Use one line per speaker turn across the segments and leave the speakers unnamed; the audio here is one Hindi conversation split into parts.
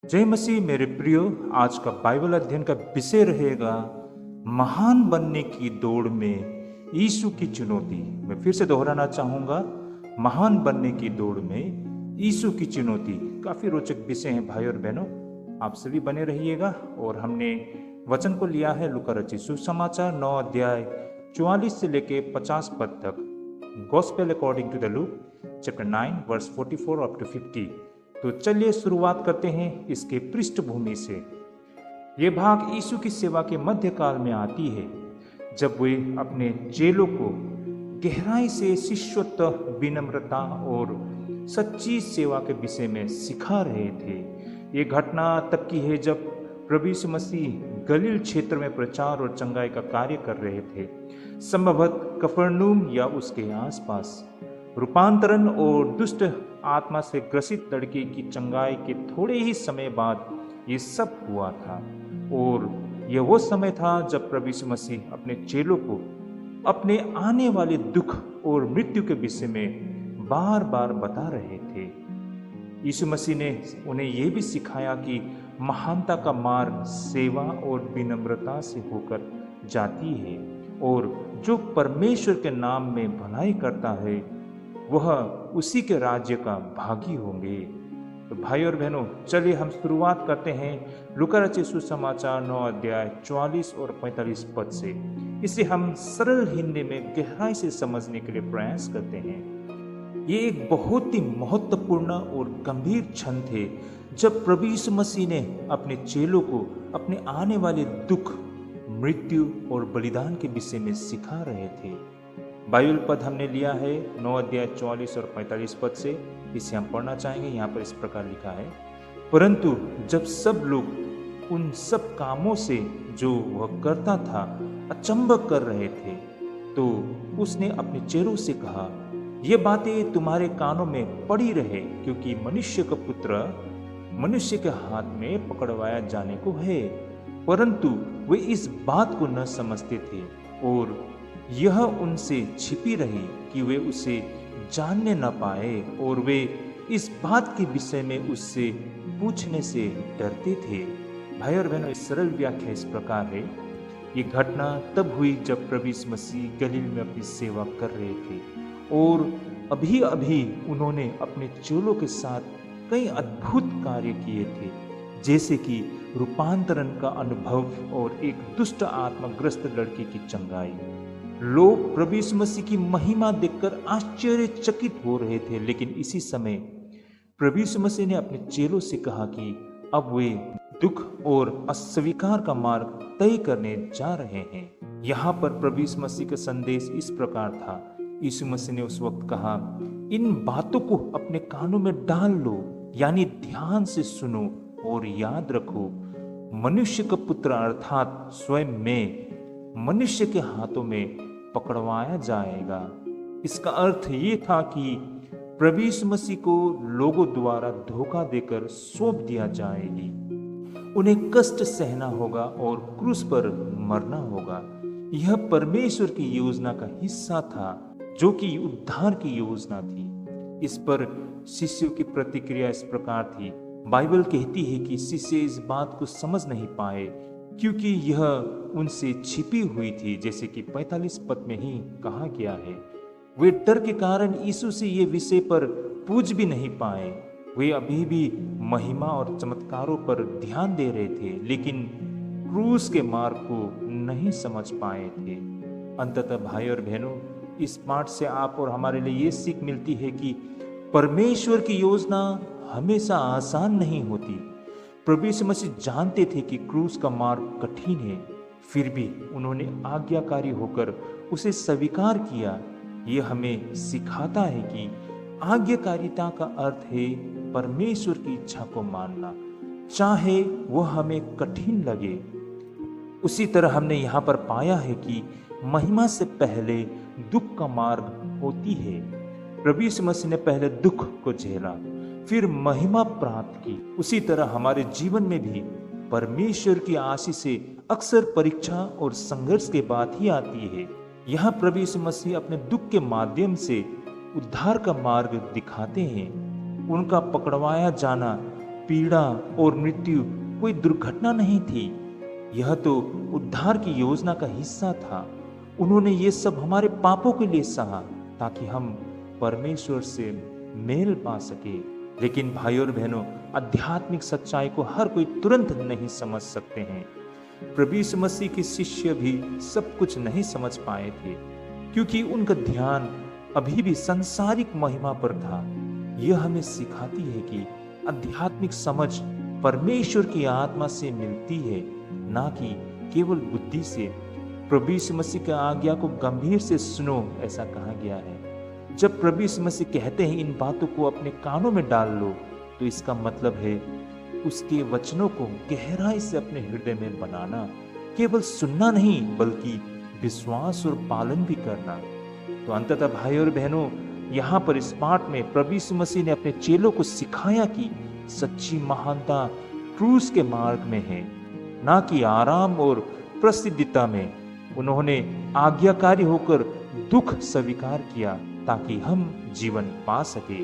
जय मसीह मेरे प्रियो। आज का बाइबल अध्ययन का विषय रहेगा महान बनने की दौड़ में यीशु की चुनौती। मैं फिर से दोहराना चाहूँगा, महान बनने की दौड़ में यीशु की चुनौती। काफ़ी रोचक विषय हैं भाई और बहनों, आप सभी बने रहिएगा। और हमने वचन को लिया है लूका रचित सुसमाचार 9 अध्याय 44 से लेके 50 पद तक। Gospel according to the Luke chapter 9 verse 44 up to 50। तो चलिए शुरुआत करते हैं इसके पृष्ठभूमि से। ये भाग यीशु की सेवा के मध्यकाल में आती है, जब वे अपने चेलों को गहराई से शिष्यत्व, विनम्रता और सच्ची सेवा के विषय में सिखा रहे थे। ये घटना तब की है जब प्रभु यीशु मसीह गलील क्षेत्र में प्रचार और चंगाई का कार्य कर रहे थे, संभवतः कफरनहूम या उसके आसपास। रूपांतरण और दुष्ट आत्मा से ग्रसित लड़के की चंगाई के थोड़े ही समय बाद ये सब हुआ था। और यह वो समय था जब प्रभु यीशु मसीह अपने चेलों को अपने आने वाले दुख और मृत्यु के विषय में बार बार बता रहे थे। यीशु मसीह ने उन्हें यह भी सिखाया कि महानता का मार्ग सेवा और विनम्रता से होकर जाती है, और जो परमेश्वर के नाम में भलाई करता है वह उसी के राज्य का भागी होंगे। तो भाई और बहनों, चलिए हम शुरुआत करते हैं लूका रचित सुसमाचार 9 अध्याय 44 और 45 पद से। इसे हम सरल हिंदी में गहराई से समझने के लिए प्रयास करते हैं। ये एक बहुत ही महत्वपूर्ण और गंभीर क्षण थे जब प्रभु यीशु मसीह ने अपने चेलों को अपने आने वाले दुख, मृत्यु और बलिदान के विषय में सिखा रहे थे। बाइबल पद हमने लिया है 9 अध्याय 44 और 45 पद से। इसे हम पढ़ना चाहेंगे। यहाँ पर इस प्रकार लिखा है, परंतु जब सब लोग उन सब कामों से जो वह करता था अचंभ कर रहे थे, तो उसने अपने चेलों से कहा, ये बातें तुम्हारे कानों में पड़ी रहे, क्योंकि मनुष्य का पुत्र मनुष्य के हाथ में पकड़वाया जाने को है। परंतु वे इस बात को न समझते थे और यह उनसे छिपी रही कि वे उसे जानने न पाए, और वे इस बात के विषय में उससे पूछने से डरते थे। भाई और बहनों, इस सरल व्याख्या इस प्रकार है। ये घटना तब हुई जब प्रभु यीशु मसीह गलील में अपनी सेवा कर रहे थे, और अभी अभी उन्होंने अपने चेलों के साथ कई अद्भुत कार्य किए थे, जैसे कि रूपांतरण का अनुभव और एक दुष्ट आत्माग्रस्त लड़के की चंगाई। लोग प्रभु यीशु मसीह की महिमा देखकर आश्चर्यचकित हो रहे थे, लेकिन इसी समय प्रभु यीशु मसीह ने अपने चेलों से कहा कि अब वे दुख और अस्वीकार का मार्ग तय करने जा रहे हैं। यहाँ पर प्रभु यीशु मसीह का संदेश इस प्रकार था। यीशु मसीह ने उस वक्त कहा, इन बातों को अपने कानों में डाल लो, यानी ध्यान से सुनो और याद रखो, मनुष्य का पुत्र अर्थात स्वयं में मनुष्य के हाथों में पकड़वाया जाएगा। इसका अर्थ ये था कि प्रभु यीशु मसीह को लोगों द्वारा धोखा देकर सौंप दिया जाएगी, उन्हें कष्ट सहना होगा और क्रूस पर मरना होगा। यह परमेश्वर की योजना का हिस्सा था, जो कि उद्धार की योजना थी। इस पर शिष्यों की प्रतिक्रिया इस प्रकार थी। बाइबल कहती है कि शिष्य इस बात को समझ नहीं पाए क्योंकि यह उनसे छिपी हुई थी, जैसे कि 45 पद में ही कहा गया है। वे डर के कारण यीशु से ये विषय पर पूछ भी नहीं पाए। वे अभी भी महिमा और चमत्कारों पर ध्यान दे रहे थे, लेकिन क्रूस के मार्ग को नहीं समझ पाए थे। अंततः भाई और बहनों, इस पाठ से आप और हमारे लिए ये सीख मिलती है कि परमेश्वर की योजना हमेशा आसान नहीं होती। प्रभु यीशु मसीह जानते थे कि क्रूस का मार्ग कठिन है, फिर भी उन्होंने आज्ञाकारी होकर उसे स्वीकार किया। यह हमें सिखाता है कि आज्ञाकारिता का अर्थ है परमेश्वर की इच्छा को मानना, चाहे वह हमें कठिन लगे। उसी तरह हमने यहाँ पर पाया है कि महिमा से पहले दुख का मार्ग होती है। प्रभु यीशु मसीह ने पहले दुख को झेला, फिर महिमा प्राप्त की। उसी तरह हमारे जीवन में भी परमेश्वर की आशीष से अक्सर परीक्षा और संघर्ष के बाद ही आती है। यहाँ प्रभु यीशु मसीह अपने दुख के माध्यम से उद्धार का मार्ग दिखाते हैं। उनका पकड़वाया जाना पीड़ा और मृत्यु कोई दुर्घटना नहीं थी, यह तो उद्धार की योजना का हिस्सा था। उन्होंने ये सब हमारे पापों के लिए सहा ताकि हम परमेश्वर से मेल पा सके। लेकिन भाई और बहनों, आध्यात्मिक सच्चाई को हर कोई तुरंत नहीं समझ सकते हैं। प्रभु यीशु मसीह के शिष्य भी सब कुछ नहीं समझ पाए थे, क्योंकि उनका ध्यान अभी भी सांसारिक महिमा पर था। यह हमें सिखाती है कि आध्यात्मिक समझ परमेश्वर की आत्मा से मिलती है, ना कि केवल बुद्धि से। प्रभु यीशु मसीह की आज्ञा को गंभीर से सुनो, ऐसा कहा गया है। जब प्रभु यीशु मसीह कहते हैं इन बातों को अपने कानों में डाल लो, तो इसका मतलब है उसके वचनों को गहराई से अपने हृदय में बनाना, केवल सुनना नहीं बल्कि विश्वास और पालन भी करना। तो अंततः भाई और बहनों, यहाँ पर इस पाठ में प्रभु यीशु मसीह ने अपने चेलों को सिखाया कि सच्ची महानता क्रूस के मार्ग में है, ना कि आराम और प्रसिद्धता में। उन्होंने आज्ञाकारी होकर दुख स्वीकार किया ताकि हम जीवन पा सके।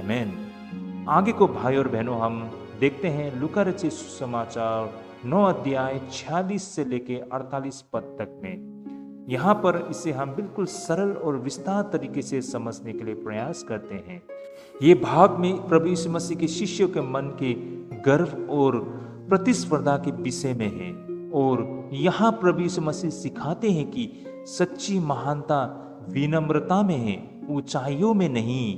आमीन। आगे को भाई और बहनों हम देखते हैं लूका रचित सुसमाचार 9 अध्याय 46 से लेके 48 पद तक में। यहाँ पर इसे हम बिल्कुल सरल और विस्तार तरीके से समझने के लिए प्रयास करते हैं। ये भाग में प्रभु यीशु मसीह के शिष्यों के मन के गर्व और प्रतिस्पर्धा के विषय में है, और यहाँ प्रभु यीशु मसीह सिखाते हैं कि सच्ची महानता विनम्रता में है, ऊंचाइयों में नहीं।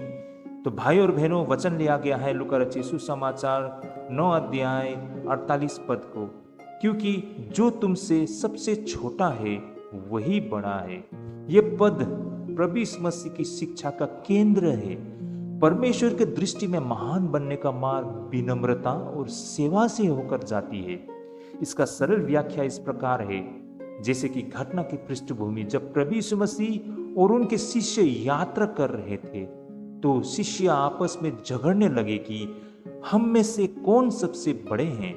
तो भाई और बहनों, वचन लिया गया है लूका रचित सुसमाचार 9 अध्याय 48 पद को, क्योंकि जो तुमसे सबसे छोटा है वही बड़ा है। ये पद प्रभु यीशु मसीह की शिक्षा का केंद्र है। परमेश्वर के दृष्टि में महान बनने का मार्ग विनम्रता और सेवा से होकर जाती है। इसका सरल व्याख्या इस प्रकार है, जैसे कि घटना की पृष्ठभूमि, जब प्रभु यीशु मसीह और उनके शिष्य यात्रा कर रहे थे तो शिष्य आपस में झगड़ने लगे कि हम में से कौन सबसे बड़े हैं।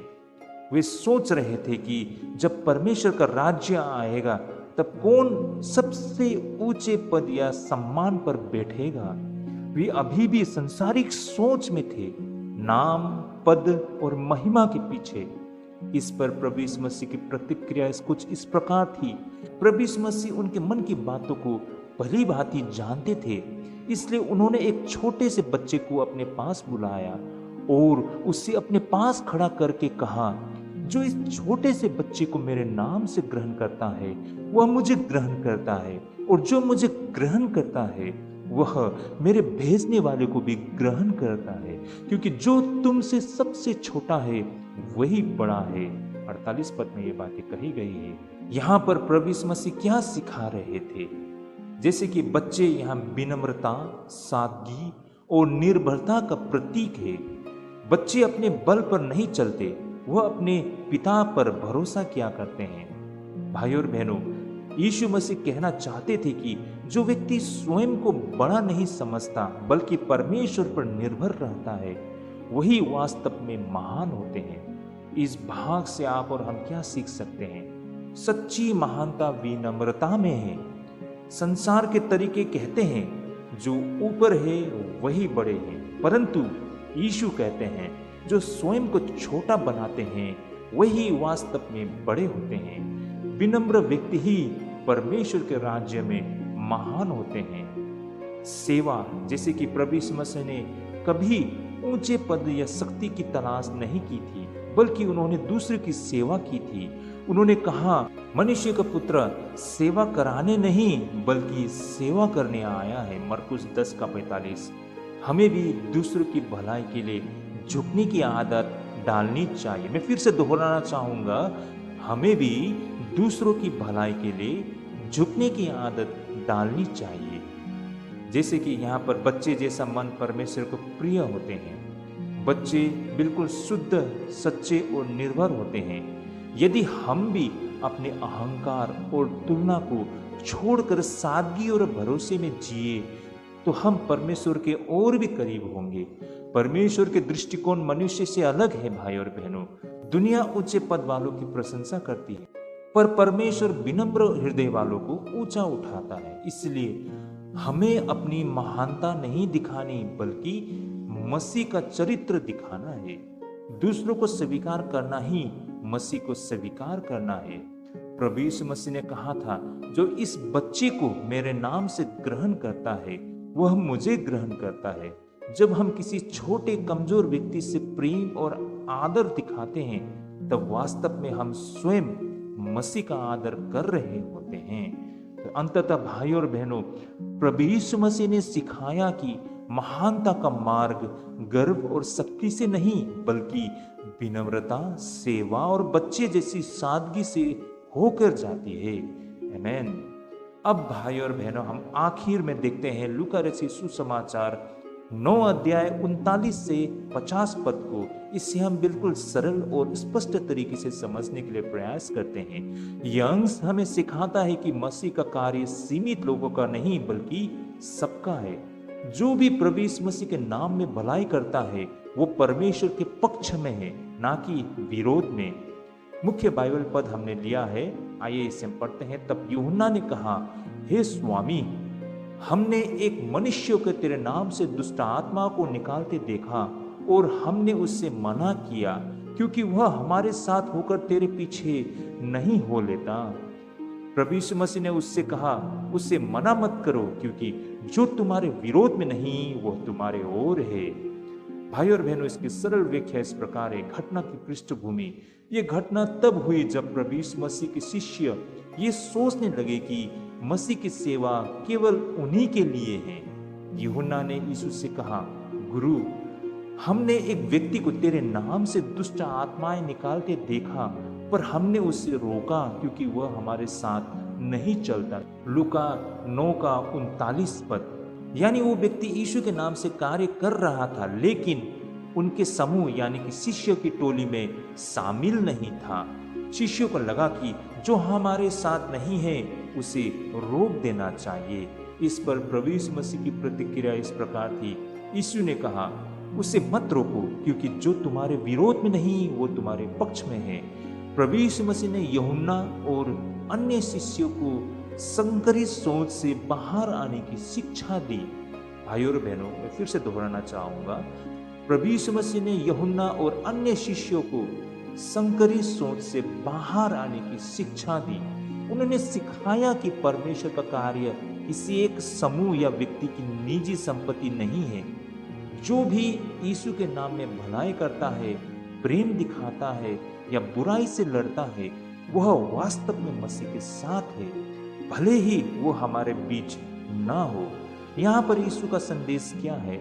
वे सोच रहे थे कि जब परमेश्वर का राज्य आएगा तब कौन सबसे ऊंचे पद या सम्मान पर बैठेगा। वे अभी भी संसारिक सोच में थे, नाम, पद और महिमा के पीछे। इस पर प्रभु यीशु मसीह की प्रतिक्रिया कुछ इस प्रकार थी। प्रभु यीशु मसीह उनके मन की बातों को भली भांति जानते थे, इसलिए उन्होंने एक छोटे से बच्चे को अपने पास बुलाया और उससे अपने पास खड़ा करके कहा, जो इस छोटे से बच्चे को मेरे नाम से ग्रहण करता है वह मुझे ग्रहण करता है, और जो मुझे ग्रहण करता है वह मेरे भेजने वाले को भी ग्रहण करता है, क्योंकि जो तुमसे सबसे छोटा है वही बड़ा है। 48 पद में ये बातें कही गई है। यहाँ पर प्रभु यीशु मसीह क्या सिखा रहे थे? जैसे कि बच्चे यहाँ विनम्रता, सादगी और निर्भरता का प्रतीक है। बच्चे अपने बल पर नहीं चलते, वह अपने पिता पर भरोसा किया करते हैं। भाई और बहनों, यीशु मसीह कहना चाहते थे कि जो व्यक्ति स्वयं को बड़ा नहीं समझता बल्कि परमेश्वर पर निर्भर रहता है वही वास्तव में महान होते हैं। इस भाग से आप और हम क्या सीख सकते हैं? सच्ची महानता विनम्रता में है। संसार के तरीके कहते हैं जो ऊपर है वही बड़े हैं, परंतु यीशु कहते हैं जो स्वयं को छोटा बनाते हैं वही वास्तव में बड़े होते हैं। विनम्र व्यक्ति ही परमेश्वर के राज्य में महान होते हैं। सेवा, जैसे कि प्रभु यीशु मसीह ने कभी ऊंचे पद या शक्ति की तलाश नहीं की थी, बल्कि उन्होंने दूसरे की सेवा की थी। उन्होंने कहा, मनुष्य का पुत्र सेवा कराने नहीं बल्कि सेवा करने आया है। मरकुस 10:45। हमें भी दूसरों की भलाई के लिए झुकने की आदत डालनी चाहिए। मैं फिर से दोहराना चाहूंगा, हमें भी दूसरों की भलाई के लिए झुकने की आदत डालनी चाहिए। जैसे कि यहाँ पर बच्चे जैसा मन परमेश्वर को प्रिय होते हैं। बच्चे बिल्कुल शुद्ध, सच्चे और निर्भर होते हैं। यदि हम भी अपने अहंकार और तुलना को छोड़कर सादगी और भरोसे में जिए तो हम परमेश्वर के और भी करीब होंगे। परमेश्वर के दृष्टिकोण मनुष्य से अलग है। भाई और बहनों, दुनिया ऊंचे पद वालों की प्रशंसा करती है, पर परमेश्वर विनम्र हृदय वालों को ऊंचा उठाता है। इसलिए हमें अपनी महानता नहीं दिखानी बल्कि मसीह का चरित्र दिखाना है। दूसरों को स्वीकार करना ही मसीह को स्वीकार करना है। प्रभु यीशु मसीह ने कहा था, जो इस बच्चे को मेरे नाम से ग्रहण करता है वह मुझे ग्रहण करता है। जब हम किसी छोटे कमजोर व्यक्ति से प्रेम और आदर दिखाते हैं तब वास्तव में हम स्वयं मसीह का आदर कर रहे होते हैं। तो अंततः भाई और बहनों, प्रभु यीशु मसीह ने सिखाया कि महानता का मार्ग गर्व और शक्ति से नहीं बल्कि विनम्रता, सेवा और बच्चे जैसी सादगी से होकर जाती है। आमीन। अब भाई और बहनों, हम आखिर में देखते हैं लूका रचित सुसमाचार 9 अध्याय 39 से 50 पद को। इसे हम बिल्कुल सरल और स्पष्ट तरीके से समझने के लिए प्रयास करते हैं। यह अंश हमें सिखाता है कि मसीह का कार्य सीमित लोगों का नहीं बल्कि सबका है। जो भी प्रभु यीशु मसीह के नाम में भलाई करता है वो परमेश्वर के पक्ष में है, ना कि विरोध में। मुख्य बाइबल पद हमने लिया है, आइए इसे पढ़ते हैं। तब यूहन्ना ने कहा, हे स्वामी, हमने एक मनुष्य को तेरे नाम से दुष्ट आत्मा को निकालते देखा और हमने उससे मना किया क्योंकि वह हमारे साथ होकर तेरे पीछे नहीं हो लेता। प्रभु यीशु मसीह ने उससे कहा, उससे मना मत करो क्योंकि जो तुम्हारे विरोध में नहीं वह तुम्हारे ओर है। भाई और बहनों, इसकी सरल व्याख्या इस प्रकार है। घटना की पृष्ठभूमि, ये घटना तब हुई जब प्रभु यीशु मसीह के शिष्य ये सोचने लगे कि मसीह की सेवा केवल उन्हीं के लिए है। यूहन्ना ने यीशु से कहा, गुरु, हमने एक व्यक्ति को तेरे नाम से दुष्ट आत्माएं निकालते देखा पर हमने उससे रोका क्योंकि वह हमारे साथ नहीं चलता। लूका 9 का 39 पद। यानी वो व्यक्ति यीशु के नाम से कार्य कर रहा था लेकिन उनके समूह यानी कि शिष्यों की टोली में शामिल नहीं था। शिष्यों को लगा कि जो हमारे साथ नहीं है उसे रोक देना चाहिए। इस पर प्रभु यीशु मसीह की प्रतिक्रिया इस प्रकार थी। यीशु ने कहा, उसे मत रोको क्योंकि जो तुम्हारे विरोध में नहीं वो तुम्हारे पक्ष में है। प्रभु यीशु मसीह ने यूहन्ना और अन्य शिष्यों को संकरित सोच से बाहर आने की शिक्षा दी। भाइयों और बहनों, मैं फिर से दोहराना चाहूंगा, प्रभु यीशु मसीह ने यूहन्ना और अन्य शिष्यों को संकरित सोच से बाहर आने की शिक्षा दी। उन्होंने सिखाया कि परमेश्वर का कार्य किसी एक समूह या व्यक्ति की निजी संपत्ति नहीं है। जो भी यीशु के नाम में भलाई करता है, प्रेम दिखाता है या बुराई से लड़ता है, वह वास्तव में मसीह के साथ है, भले ही वो हमारे बीच ना हो। यहाँ पर यीशु का संदेश क्या है?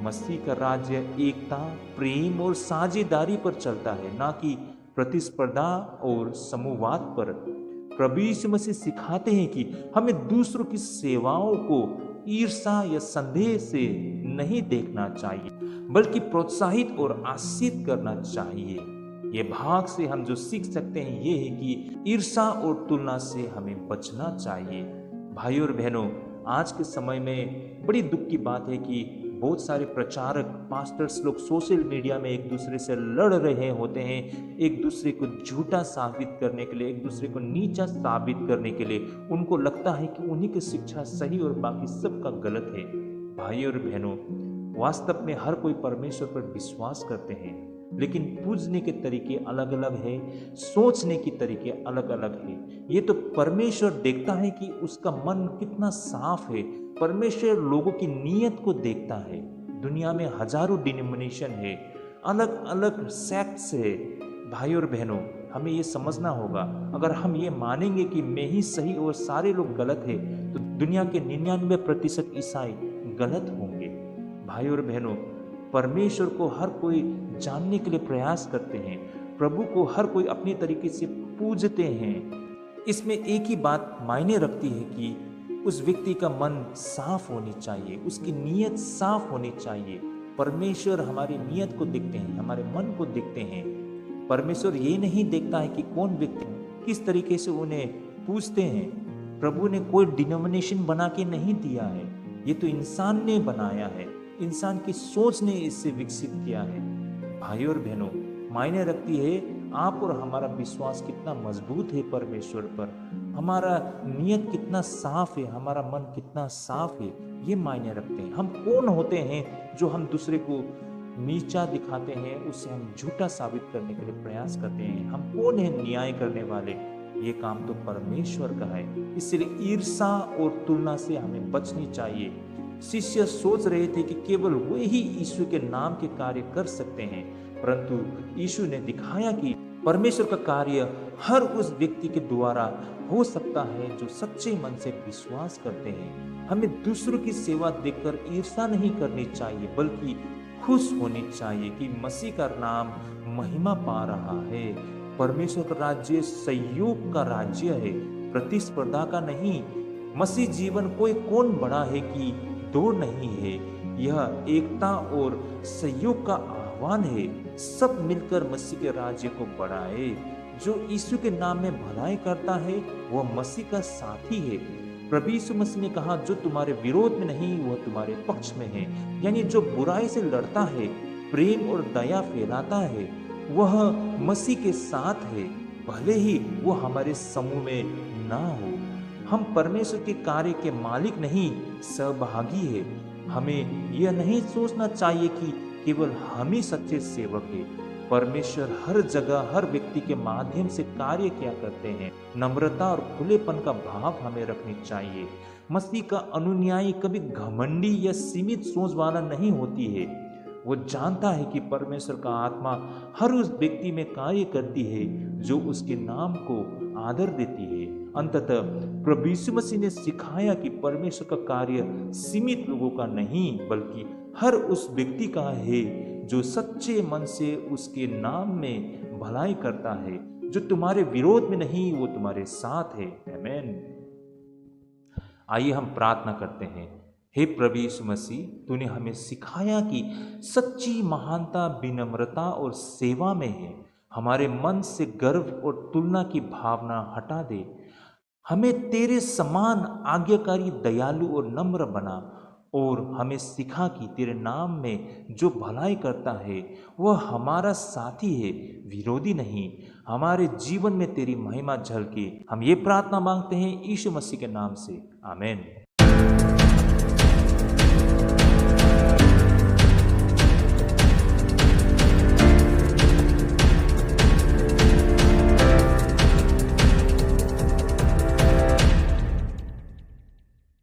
मसीह का राज्य एकता, प्रेम और साझेदारी पर चलता है, ना कि प्रतिस्पर्धा और समूहवाद पर। प्रभु यीशु मसीह सिखाते हैं कि हमें दूसरों की सेवाओं को ईर्ष्या या संदेह से नहीं देखना चाहिए बल्कि प्रोत्साहित और आशीषित करना चाहिए। ये भाग से हम जो सीख सकते हैं ये है कि ईर्ष्या और तुलना से हमें बचना चाहिए। भाइयों और बहनों, आज के समय में बड़ी दुख की बात है कि बहुत सारे प्रचारक, पास्टर्स लोग सोशल मीडिया में एक दूसरे से लड़ रहे होते हैं, एक दूसरे को झूठा साबित करने के लिए, एक दूसरे को नीचा साबित करने के लिए। उनको लगता है कि उन्हीं की शिक्षा सही और बाकी सबका गलत है। भाइयों और बहनों, वास्तव में हर कोई परमेश्वर पर विश्वास करते हैं लेकिन पूजने के तरीके अलग अलग है, सोचने के तरीके अलग अलग है। ये तो परमेश्वर देखता है कि उसका मन कितना साफ है। परमेश्वर लोगों की नीयत को देखता है। दुनिया में हजारों डिनोमिनेशन है, अलग अलग सेक्ट्स है। भाई और बहनों, हमें ये समझना होगा, अगर हम ये मानेंगे कि मैं ही सही और सारे लोग गलत है तो दुनिया के 99% ईसाई गलत होंगे। भाई और बहनों, परमेश्वर को हर कोई जानने के लिए प्रयास करते हैं, प्रभु को हर कोई अपने तरीके से पूजते हैं। इसमें एक ही बात मायने रखती है कि उस व्यक्ति का मन साफ होनी चाहिए, उसकी नीयत साफ होनी चाहिए। परमेश्वर हमारी नीयत को देखते हैं, हमारे मन को देखते हैं। परमेश्वर ये नहीं देखता है कि कौन व्यक्ति किस तरीके से उन्हें पूजते हैं। प्रभु ने कोई डिनोमिनेशन बना के नहीं दिया है, ये तो इंसान ने बनाया है, इंसान की सोच ने इससे विकसित किया है। भाई और बहनों, मायने रखती है आप और हमारा विश्वास कितना मजबूत है परमेश्वर पर, हमारा नियत कितना साफ है, हमारा मन कितना साफ है, ये मायने रखते हैं। हम कौन होते हैं जो हम दूसरे को नीचा दिखाते हैं, उसे हम झूठा साबित करने के लिए प्रयास करते हैं। हम कौन है न्याय करने वाले? ये काम तो परमेश्वर का है। इसलिए ईर्षा और तुलना से हमें बचनी चाहिए। शिष्य सोच रहे थे कि केवल वे ही यीशु के नाम के कार्य कर सकते हैं, परंतु यीशु ने दिखाया कि परमेश्वर का कार्य हर उस व्यक्ति के द्वारा हो सकता है जो सच्चे मन से विश्वास करते हैं। हमें दूसरों की सेवा देखकर ईर्षा नहीं करनी चाहिए, बल्कि खुश होनी चाहिए कि मसीह का नाम महिमा पा रहा है। परमेश्वर का राज्य सहयोग का राज्य है, प्रतिस्पर्धा का नहीं। मसीह जीवन कोई कौन बड़ा है कि दौड़ नहीं है, यह एकता और सहयोग का आह्वान है। सब मिलकर मसीह के राज्य को बढ़ाए। जो यीशु के नाम में भलाई करता है वह मसीह का साथी है। प्रभु यीशु मसीह ने कहा, जो तुम्हारे विरोध में नहीं वह तुम्हारे पक्ष में है। यानी जो बुराई से लड़ता है, प्रेम और दया फैलाता है, वह मसीह के साथ है, भले ही वो हमारे समूह में ना हो। हम परमेश्वर के कार्य के मालिक नहीं, सहभागी है। हमें यह नहीं सोचना चाहिए कि केवल हम ही सच्चे सेवक हैं। परमेश्वर हर जगह हर व्यक्ति के माध्यम से कार्य किया करते हैं। नम्रता और खुलेपन का भाव हमें रखनी चाहिए। मसीह का अनुयायी कभी घमंडी या सीमित सोच वाला नहीं होती है। वो जानता है कि परमेश्वर का आत्मा हर उस व्यक्ति में कार्य करती है जो उसके नाम को आदर देती है। अंततः प्रभु यीशु मसीह ने सिखाया कि परमेश्वर का कार्य सीमित लोगों का नहीं, बल्कि हर उस व्यक्ति का है जो सच्चे मन से उसके नाम में भलाई करता है। जो तुम्हारे विरोध में नहीं वो तुम्हारे साथ है। आमीन। आइए हम प्रार्थना करते हैं। हे प्रभु यीशु मसीह, तूने हमें सिखाया कि सच्ची महानता विनम्रता और सेवा में है। हमारे मन से गर्व और तुलना की भावना हटा दे। हमें तेरे समान आज्ञाकारी, दयालु और नम्र बना, और हमें सिखा कि तेरे नाम में जो भलाई करता है वह हमारा साथी है, विरोधी नहीं। हमारे जीवन में तेरी महिमा झलके। हम ये प्रार्थना मांगते हैं यीशु मसीह के नाम से। आमीन।